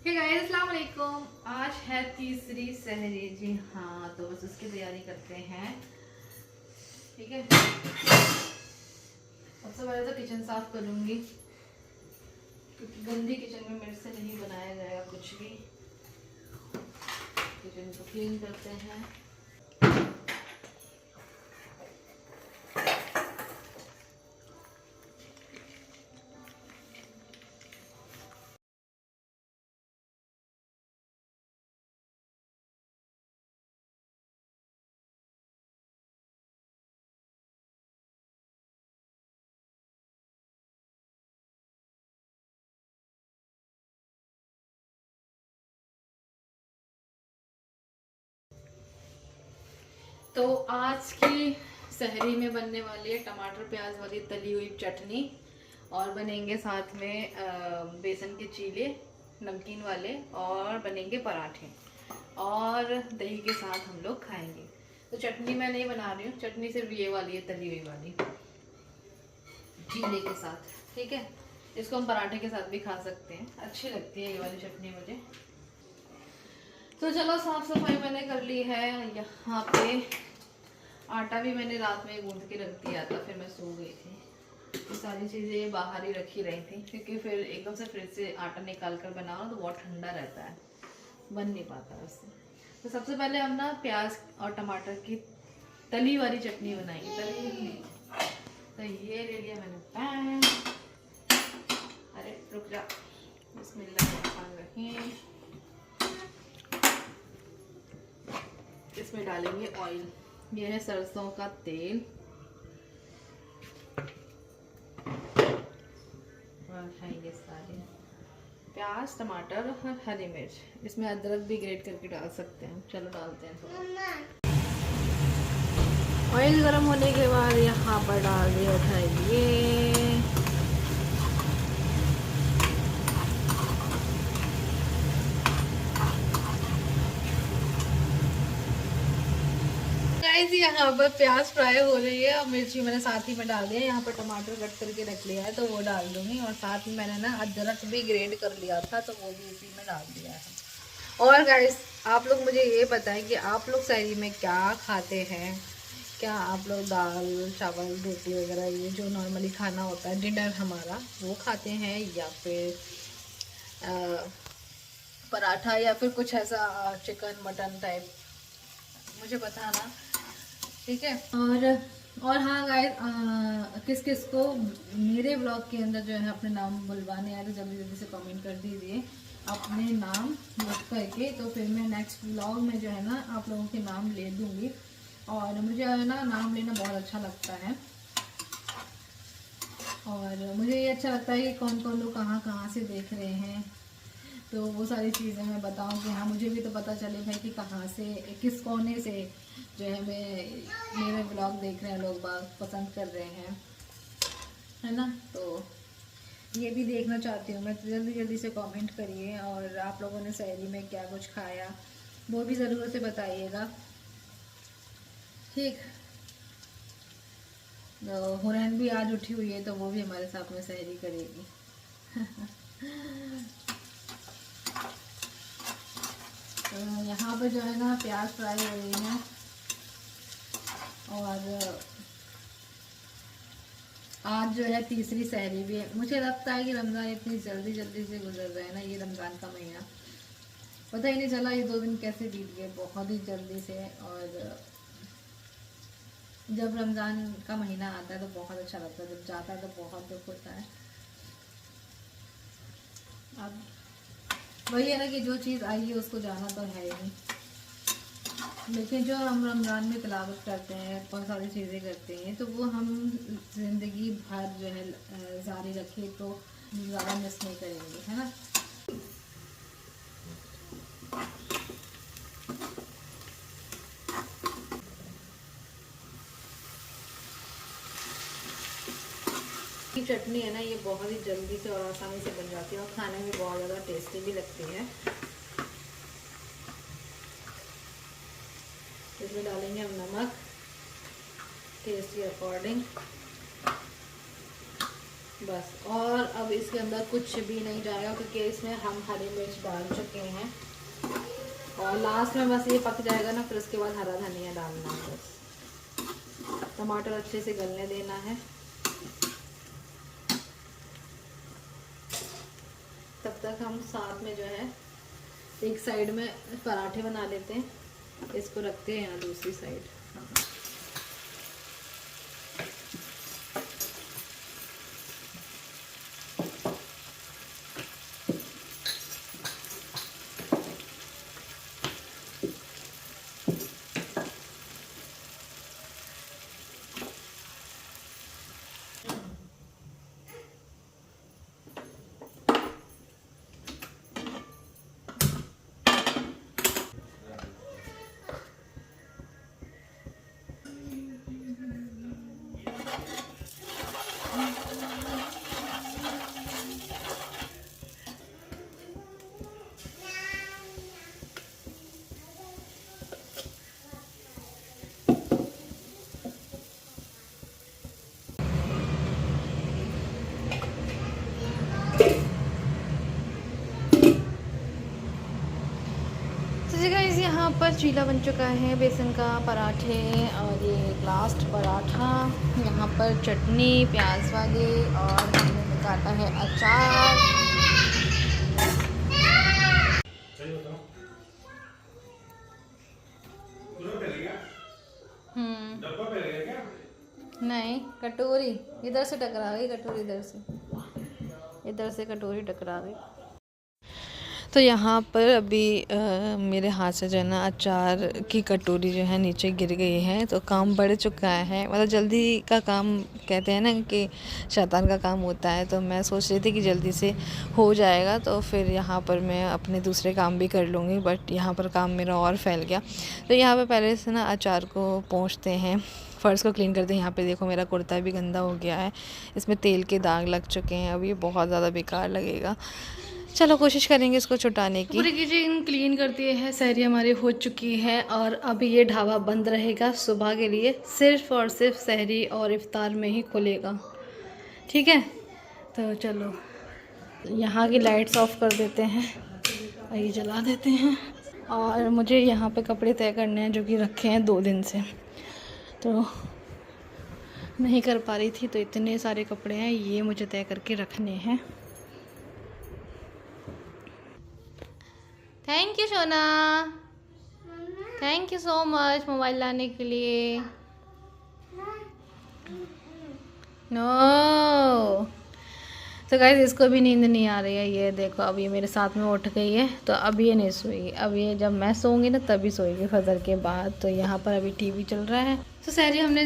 Hey guys, अस्सलाम वालेकुम। आज है तीसरी सहरी। जी हाँ, तो बस उसकी तैयारी करते हैं। ठीक है, सबसे पहले तो किचन साफ करूँगी क्योंकि गंदी किचन में मेरे से नहीं बनाया जाएगा कुछ भी। किचन को क्लीन करते हैं। तो आज की सहरी में बनने वाली है टमाटर प्याज वाली तली हुई चटनी, और बनेंगे साथ में बेसन के चीले नमकीन वाले, और बनेंगे पराठे, और दही के साथ हम लोग खाएंगे। तो चटनी मैं नहीं बना रही हूँ, चटनी सिर्फ ये वाली है, तली हुई वाली चीले के साथ। ठीक है, इसको हम पराठे के साथ भी खा सकते हैं, अच्छी लगती है ये वाली चटनी मुझे। तो चलो, साफ सफाई मैंने कर ली है। यहाँ पे आटा भी मैंने रात में गूंद के रख दिया था, फिर मैं सो गई थी। ये सारी चीज़ें बाहर ही रखी रही थी क्योंकि फिर एकदम से फ्रिज से आटा निकाल कर बनाओ ना तो बहुत ठंडा रहता है, बन नहीं पाता उससे। तो सबसे पहले हम ना प्याज और टमाटर की तली वाली चटनी बनाएंगे। तली तो ये ले लिया मैंने पैन। अरे रुक जा, बिस्मिल्लाह। इसमें डालेंगे ऑयल। ये है सरसों का तेल, और है ये सारे प्याज टमाटर और हरी मिर्च। इसमें अदरक भी ग्रेट करके डाल सकते हैं। चलो डालते हैं थोड़ा। ऑयल गर्म होने के बाद यहाँ पर डाल दिया उठाइए गाइस। यहाँ पर प्याज फ्राई हो रही है और मिर्ची मैंने साथ ही में डाल दिया। यहाँ पर टमाटर कट करके रख लिया है तो वो डाल दूंगी, और साथ में मैंने ना अदरक भी ग्रेट कर लिया था तो वो भी इसी में डाल दिया है। और गाइस, आप लोग मुझे ये बताएं कि आप लोग सहरी में क्या खाते हैं। क्या आप लोग दाल चावल रोटी वगैरह ये जो नॉर्मली खाना होता है डिनर हमारा, वो खाते हैं, या फिर पराठा, या फिर कुछ ऐसा चिकन मटन टाइप, मुझे बताना। ठीक है, और हाँ गाइस, किस किस को मेरे ब्लॉग के अंदर जो है अपने नाम बुलवाने आए तो जल्दी जल्दी से कमेंट कर दीजिए अपने नाम नोट करके। तो फिर मैं नेक्स्ट ब्लॉग में जो है ना आप लोगों के नाम ले दूँगी, और मुझे है ना नाम लेना बहुत अच्छा लगता है। और मुझे ये अच्छा लगता है कि कौन कौन लोग कहाँ कहाँ से देख रहे हैं, तो वो सारी चीज़ें मैं बताऊँ कि हाँ मुझे भी तो पता चले भाई कि कहाँ से किस कोने से जो है मेरे ब्लॉग देख रहे हैं लोग, बाग पसंद कर रहे हैं, है ना। तो ये भी देखना चाहती हूँ मैं, तो जल्दी जल्दी से कमेंट करिए। और आप लोगों ने सहरी में क्या कुछ खाया वो भी ज़रूर से बताइएगा। ठीक, तो हुरैन भी आज उठी हुई है तो वो भी हमारे साथ में सहरी करेगी। तो यहाँ पे जो है ना प्याज फ्राई हो रही है, और आज जो है तीसरी सहरी भी है। मुझे लगता है कि रमज़ान इतनी जल्दी जल्दी से गुजर रहा है ना, ये रमज़ान का महीना पता ही नहीं चला ये 2 दिन कैसे बीत गए, बहुत ही जल्दी से। और जब रमज़ान का महीना आता है तो बहुत अच्छा लगता है, जब जाता है तो बहुत दुख होता है। अब वही है ना कि जो चीज़ आई है उसको जाना तो है ही, लेकिन जो हम रमज़ान में तिलावत करते हैं, बहुत सारी चीज़ें करते हैं, तो वो हम ज़िंदगी भर जो है जारी रखें तो ज़्यादा मिस नहीं करेंगे, है ना। ये चटनी है ना, ये बहुत ही जल्दी से और आसानी से बन जाती है, और खाने में बहुत ज़्यादा टेस्टी भी लगती है। इसमें डालेंगे हम नमक टेस्ट के अकॉर्डिंग, बस। और अब इसके अंदर कुछ भी नहीं जाएगा क्योंकि इसमें हम हरी मिर्च डाल चुके हैं। और लास्ट में बस ये पक जाएगा ना, फिर उसके बाद हरा धनिया डालना है बस। टमाटर अच्छे से गलने देना है। तब तक हम साथ में जो है एक साइड में पराठे बना लेते हैं, इसको रखते हैं यहाँ दूसरी साइड। यहाँ पर चीला बन चुका है बेसन का पराठे, और ये लास्ट पराठा। यहाँ पर चटनी प्याज वाली, और हमने काटा है अचार। नहीं, कटोरी इधर से टकरा गई, कटोरी इधर से कटोरी टकरा गई। तो यहाँ पर अभी मेरे हाथ से जो है ना अचार की कटोरी जो है नीचे गिर गई है। तो काम बढ़ चुका है, मतलब जल्दी का काम कहते हैं ना कि शैतान का काम होता है। तो मैं सोच रही थी कि जल्दी से हो जाएगा तो फिर यहाँ पर मैं अपने दूसरे काम भी कर लूँगी, बट यहाँ पर काम मेरा और फैल गया। तो यहाँ पर पहले से ना अचार को पोंछते हैं, फ़र्श को क्लीन करते हैं। यहाँ पे देखो मेरा कुर्ता भी गंदा हो गया है, इसमें तेल के दाग लग चुके हैं। अब ये बहुत ज़्यादा बेकार लगेगा। चलो कोशिश करेंगे इसको छुटाने की। पूरी किचन क्लीन कर दिए हैं, सहरी हमारी हो चुकी है, और अभी ये ढाबा बंद रहेगा सुबह के लिए, सिर्फ़ और सिर्फ सहरी और इफ्तार में ही खुलेगा। ठीक है, तो चलो यहाँ की लाइट्स ऑफ कर देते हैं और ये जला देते हैं। और मुझे यहाँ पे कपड़े तय करने हैं जो कि रखे हैं 2 दिन से, तो नहीं कर पा रही थी। तो इतने सारे कपड़े हैं, ये मुझे तय करके रखने हैं। थैंक यू सोना, thank you so much mobile लाने के लिए। नो तो गाइस इसको भी नींद नहीं आ रही है। ये देखो अब ये मेरे साथ में उठ गई है, तो अब ये नहीं सोएगी। अब ये जब मैं सोऊंगी ना तभी सोएगी फजर के बाद। तो यहाँ पर अभी टीवी चल रहा है। तो सहरी हमने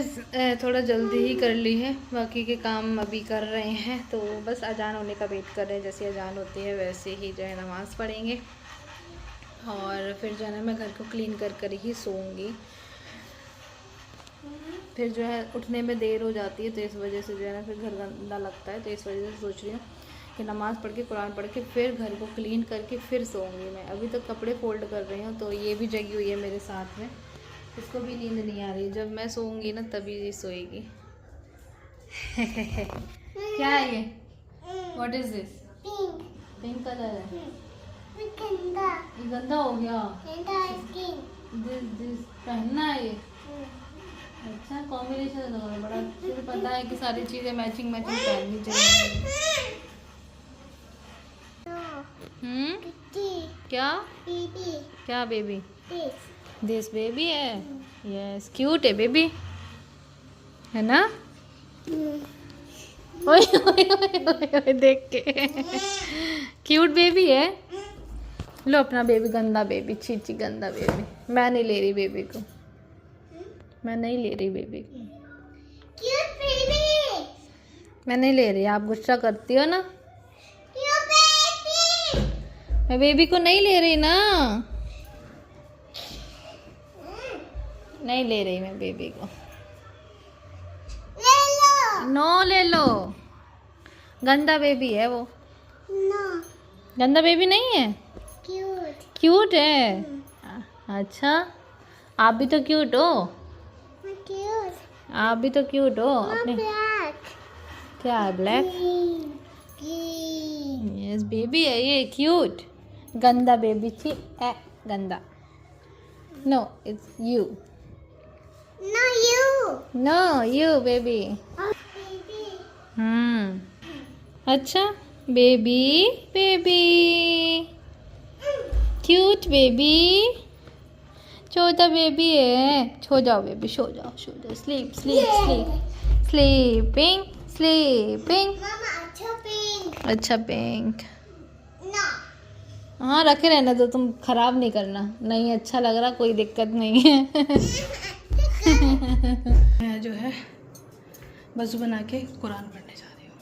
थोड़ा जल्दी ही कर ली है, बाकी के काम अभी कर रहे हैं। तो बस अजान होने का वेट कर रहे हैं, जैसे अजान होती है वैसे ही जो है नमाज़ पढ़ेंगे, और फिर जो है ना मैं घर को क्लीन कर ही सोऊंगी। फिर जो है उठने में देर हो जाती है, तो इस वजह से जो है ना फिर घर गंदा लगता है। तो इस वजह से सोच रही हूँ कि नमाज़ पढ़ के कुरान पढ़ के फिर घर को क्लीन करके फिर सोऊंगी मैं। अभी तो कपड़े फोल्ड कर रही हूँ, तो ये भी जगी हुई है मेरे साथ में, इसको भी नींद नहीं आ रही। जब मैं सोऊंगी ना तभी ये सोएगी। क्या है ये? What is this? Pink colour है, ये गंदा हो गया। दिस पहनना है ये? अच्छा, कॉम्बिनेशन बड़ा, तुझे पता है कि सारी चीजें मैचिंग पहननी चाहिए। क्या क्या बेबी? दिस बेबी है, यस क्यूट है बेबी, है ना? ओए ओए ओए ओए देख के क्यूट बेबी है। लो अपना बेबी, गंदा बेबी, छी गंदा बेबी। मैं नहीं ले रही बेबी को, मैं नहीं ले रही बेबी को, क्यूट बेबी मैं नहीं ले रही। आप गुस्सा करती हो ना, मैं बेबी को नहीं ले रही ना, नहीं ले रही मैं बेबी को। ले लो। नो ले लो, गंदा बेबी है वो। नो गंदा बेबी नहीं है, क्यूट है। अच्छा आप भी तो क्यूट हो, आप भी तो क्यूट हो। अपने क्या है? ब्लैक? यस बेबी है ये, क्यूट। गंदा बेबी थी, ए गंदा। No it's you. No you baby. अच्छा बेबी, बेबी क्यूट बेबी, छोटा बेबी है। सो जाओ बेबी, सो जाओ, सो जाओ। Sleep sleep sleep, sleeping sleeping. अच्छा पिंक। हाँ रखे रहना, तो तुम खराब नहीं करना। नहीं अच्छा लग रहा, कोई दिक्कत नहीं है। मैं जो है वज़ू बना के कुरान पढ़ने जा रही हूँ।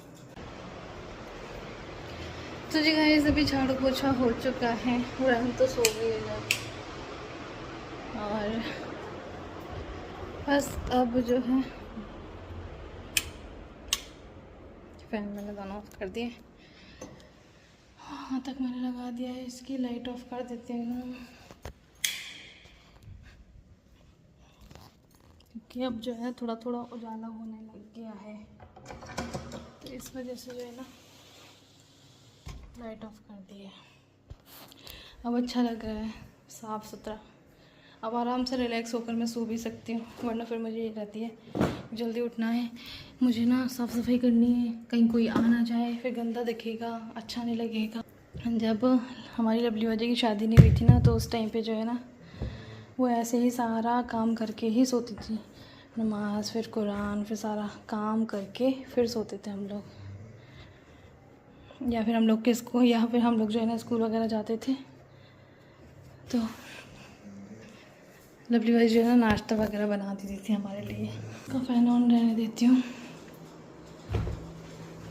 तो जी गाइस अभी झाड़ू पोछा हो चुका है और हम तो सो गए हैं और बस अब जो है फैन मैंने दोनों ऑफ कर दिए। हाँ तक मैंने लगा दिया है, इसकी लाइट ऑफ कर देती हूँ क्योंकि अब जो है थोड़ा थोड़ा उजाला होने लग गया है, तो इस वजह से जो है ना लाइट ऑफ कर दी है। अब अच्छा लग रहा है, साफ़ सुथरा। अब आराम से रिलैक्स होकर मैं सो भी सकती हूँ, वरना फिर मुझे ये रहती है जल्दी उठना है, मुझे ना साफ़ सफाई करनी है, कहीं कोई आ ना जाए, फिर गंदा दिखेगा, अच्छा नहीं लगेगा। जब हमारी लवली वजह की शादी नहीं हुई थी ना, तो उस टाइम पे जो है ना वो ऐसे ही सारा काम करके ही सोती थी, नमाज फिर कुरान फिर सारा काम करके फिर सोते थे हम लोग। या फिर हम लोग जो है ना स्कूल वगैरह जाते थे, तो लवली भाई जो है ना नाश्ता वगैरह बना देती थी हमारे लिए। का फैन ऑन रहने देती हूँ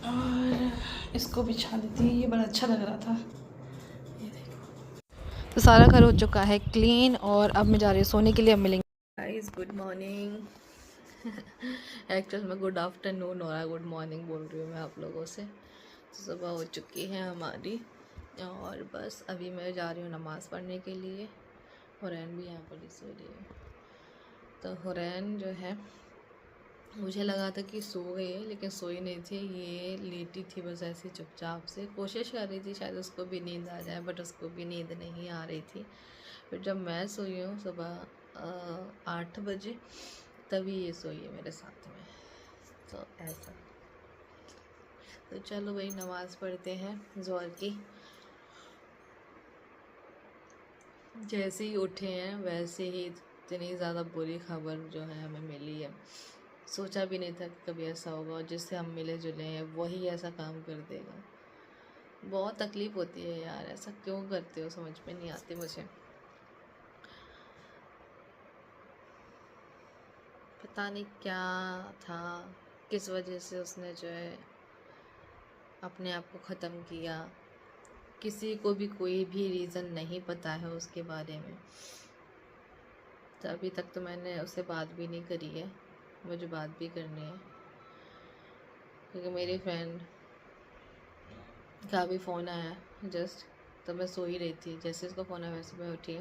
और इसको बिछा देती हूँ, ये बड़ा अच्छा लग रहा था। ये देखो, तो सारा घर हो चुका है क्लीन और अब मैं जा रही हूँ सोने के लिए। अब मिलेंगे गाइस, गुड मॉर्निंग। एक्चुअल में गुड आफ्टरनून और गुड मॉर्निंग बोल रही हूँ मैं आप लोगों से। तो सुबह हो चुकी है हमारी और बस अभी मैं जा रही हूँ नमाज़ पढ़ने के लिए। हुरैन भी यहाँ पर सो रही है। तो हुरैन जो है मुझे लगा था कि सो गई है, लेकिन सोई नहीं थी, ये लेटी थी बस ऐसी चुपचाप से। कोशिश कर रही थी शायद उसको भी नींद आ जाए, बट उसको भी नींद नहीं आ रही थी। फिर जब मैं सोई हूँ सुबह 8 बजे, तभी ये सोई है मेरे साथ में। तो ऐसा, तो चलो भाई नमाज़ पढ़ते हैं ज़ोहर की। जैसे ही उठे हैं वैसे ही इतनी ज़्यादा बुरी खबर जो है हमें मिली है। सोचा भी नहीं था कि कभी ऐसा होगा, और जिससे हम मिले जुले हैं वही ऐसा काम कर देगा। बहुत तकलीफ़ होती है यार, ऐसा क्यों करते हो समझ में नहीं आती मुझे। पता नहीं क्या था, किस वजह से उसने जो है अपने आप को ख़त्म किया। किसी को भी कोई भी रीज़न नहीं पता है उसके बारे में। तो अभी तक तो मैंने उससे बात भी नहीं करी है, मुझे बात भी करनी है, क्योंकि मेरी फ्रेंड का भी फ़ोन आया जस्ट, तो मैं सो ही रही थी। जैसे उसका फ़ोन आया वैसे मैं उठी।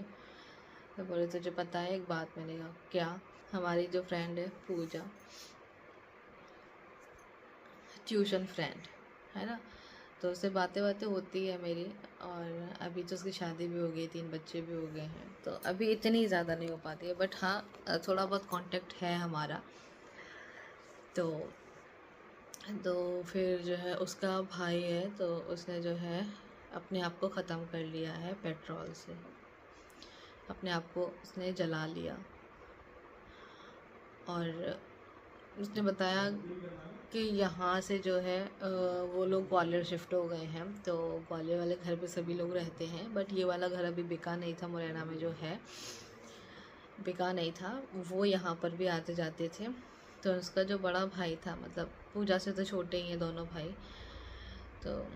तो बोले तुझे पता है एक बात? मैंने कहा क्या? हमारी जो फ्रेंड है पूजा, ट्यूशन फ्रेंड है ना, तो उससे बातें होती है मेरी। और अभी तो उसकी शादी भी हो गई, 3 बच्चे भी हो गए हैं, तो अभी इतनी ज़्यादा नहीं हो पाती है, बट हाँ थोड़ा बहुत कांटेक्ट है हमारा। तो फिर जो है उसका भाई है, तो उसने जो है अपने आप को ख़त्म कर लिया है पेट्रोल से, अपने आप को उसने जला लिया। और उसने बताया कि यहाँ से जो है वो लोग ग्वालियर शिफ्ट हो गए हैं, तो ग्वालियर वाले घर पे सभी लोग रहते हैं, बट ये वाला घर अभी बिका नहीं था, मुरैना में जो है बिका नहीं था। वो यहाँ पर भी आते जाते थे। तो उसका जो बड़ा भाई था, मतलब पूजा से तो छोटे ही हैं दोनों भाई, तो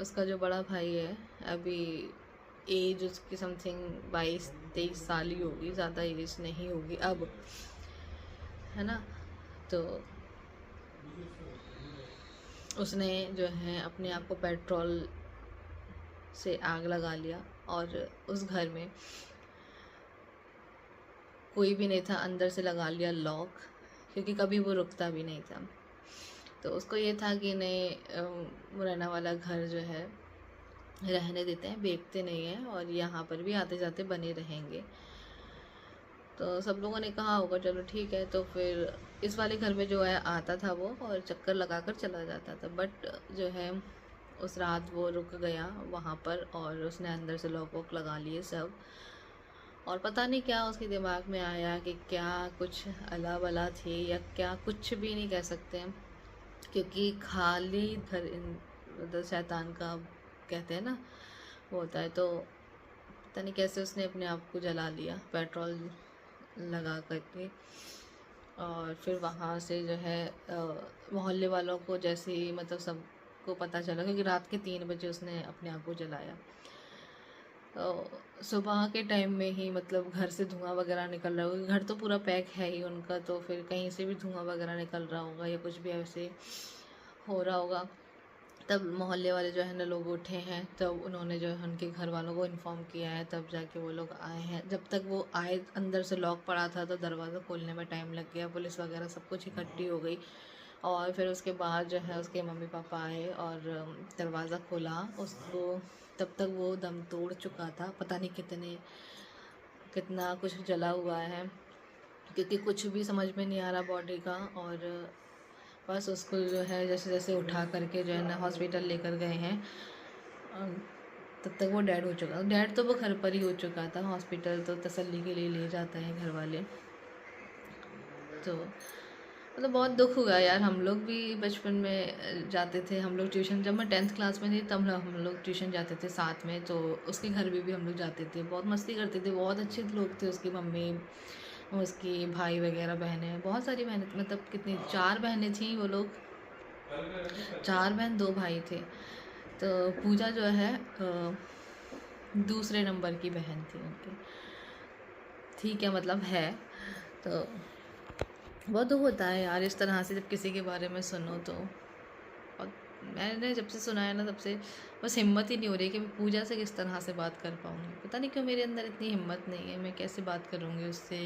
उसका जो बड़ा भाई है अभी एज उसकी समथिंग 22-23 साल ही होगी, ज़्यादा एज नहीं होगी अब, है ना। तो उसने जो है अपने आप को पेट्रोल से आग लगा लिया, और उस घर में कोई भी नहीं था, अंदर से लगा लिया लॉक क्योंकि कभी वो रुकता भी नहीं था। तो उसको ये था कि नहीं मुरैना वाला घर जो है रहने देते हैं, बेचते नहीं हैं और यहाँ पर भी आते जाते बने रहेंगे। तो सब लोगों ने कहा होगा चलो ठीक है। तो फिर इस वाले घर में जो है आता था वो और चक्कर लगा कर चला जाता था। बट जो है उस रात वो रुक गया वहाँ पर और उसने अंदर से लॉक वॉक लगा लिए सब। और पता नहीं क्या उसके दिमाग में आया कि क्या कुछ अला बला थी या क्या, कुछ भी नहीं कह सकते हैं, क्योंकि खाली मतलब शैतान का कहते हैं ना वो होता है। तो पता नहीं कैसे उसने अपने आप को जला लिया पेट्रोल लगा करके। और फिर वहाँ से जो है मोहल्ले वालों को जैसे ही मतलब सबको पता चला, क्योंकि रात के 3 बजे उसने अपने आप को जलाया। सुबह के टाइम में ही मतलब घर से धुआं वगैरह निकल रहा होगा, घर तो पूरा पैक है ही उनका, तो फिर कहीं से भी धुआं वगैरह निकल रहा होगा या कुछ भी ऐसे हो रहा होगा। तब मोहल्ले वाले जो है ना लोग उठे हैं, तब उन्होंने जो है उनके घर वालों को इन्फॉर्म किया है, तब जाके वो लोग आए हैं। जब तक वो आए अंदर से लॉक पड़ा था तो दरवाज़ा खोलने में टाइम लग गया, पुलिस वगैरह सब कुछ इकट्ठी हो गई। और फिर उसके बाद जो है उसके मम्मी पापा आए और दरवाज़ा खोला उसको। तब तक वो दम तोड़ चुका था, पता नहीं कितना कुछ जला हुआ है, क्योंकि कुछ भी समझ में नहीं आ रहा बॉडी का। और बस उसको जो है जैसे जैसे उठा करके जो है ना हॉस्पिटल लेकर गए हैं। तब तक वो डेड हो चुका, डेड तो वो घर पर ही हो चुका था, हॉस्पिटल तो तसल्ली के लिए ले जाते हैं घर वाले। तो मतलब बहुत दुख हुआ यार। हम लोग भी बचपन में जाते थे, हम लोग ट्यूशन, जब मैं 10th क्लास में थी तब हम लोग ट्यूशन जाते थे साथ में। तो उसके घर भी हम लोग जाते थे, बहुत मस्ती करते थे, बहुत अच्छे लोग थे। उसकी मम्मी, उसकी भाई वगैरह, बहनें, बहुत सारी बहनें, मतलब कितनी 4 बहनें थीं वो लोग, 4 बहन 2 भाई थे। तो पूजा जो है दूसरे नंबर की बहन थी उनकी, ठीक है मतलब है। तो बहुत दुख होता है यार इस तरह से जब किसी के बारे में सुनो तो। और मैंने जब से सुना है ना तब से बस हिम्मत ही नहीं हो रही कि मैं पूजा से किस तरह से बात कर पाऊँगी। पता नहीं क्यों मेरे अंदर इतनी हिम्मत नहीं है, मैं कैसे बात करूँगी उससे,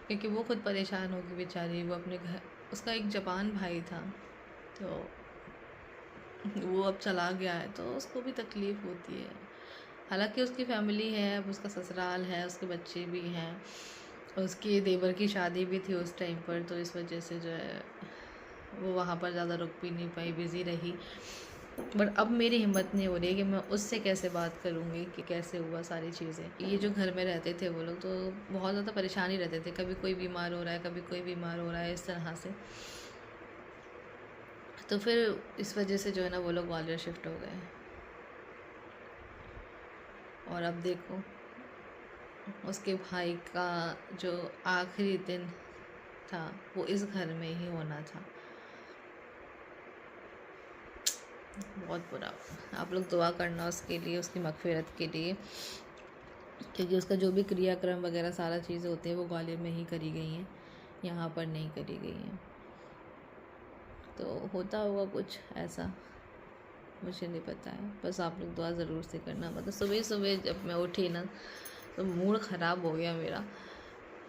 क्योंकि वो खुद परेशान होगी बेचारी। वो अपने घर, उसका एक जवान भाई था तो वो अब चला गया है तो उसको भी तकलीफ़ होती है। हालांकि उसकी फैमिली है, अब उसका ससुराल है, उसके बच्चे भी हैं, उसके देवर की शादी भी थी उस टाइम पर, तो इस वजह से जो है वो वहाँ पर ज़्यादा रुक भी नहीं पाई, बिज़ी रही। बट अब मेरी हिम्मत नहीं हो रही है कि मैं उससे कैसे बात करूँगी कि कैसे हुआ सारी चीज़ें। ये जो घर में रहते थे वो लोग तो बहुत ज़्यादा परेशान ही रहते थे, कभी कोई बीमार हो रहा है, कभी कोई बीमार हो रहा है, इस तरह से। तो फिर इस वजह से जो है ना वो लोग ग्वालियर शिफ्ट हो गए। और अब देखो उसके भाई का जो आखिरी दिन था वो इस घर में ही होना था। बहुत बुरा। आप लोग दुआ करना उसके लिए, उसकी मग़फ़िरत के लिए, क्योंकि उसका जो भी क्रियाक्रम वगैरह सारा चीज़ें होती हैं वो ग्वालियर में ही करी गई हैं, यहाँ पर नहीं करी गई हैं। तो होता होगा कुछ ऐसा, मुझे नहीं पता है। बस आप लोग दुआ ज़रूर से करना। मतलब सुबह सुबह जब मैं उठी ना तो मूड ख़राब हो गया मेरा,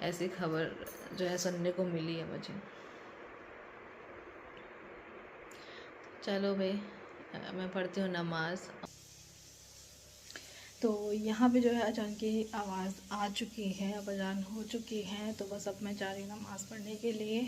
ऐसी खबर जो है सुनने को मिली है मुझे। चलो भाई मैं पढ़ती हूँ नमाज़। तो यहाँ पे जो है अजान की आवाज़ आ चुकी है, अब अजान हो चुकी है, तो बस अब मैं जा रही हूँ नमाज़ पढ़ने के लिए।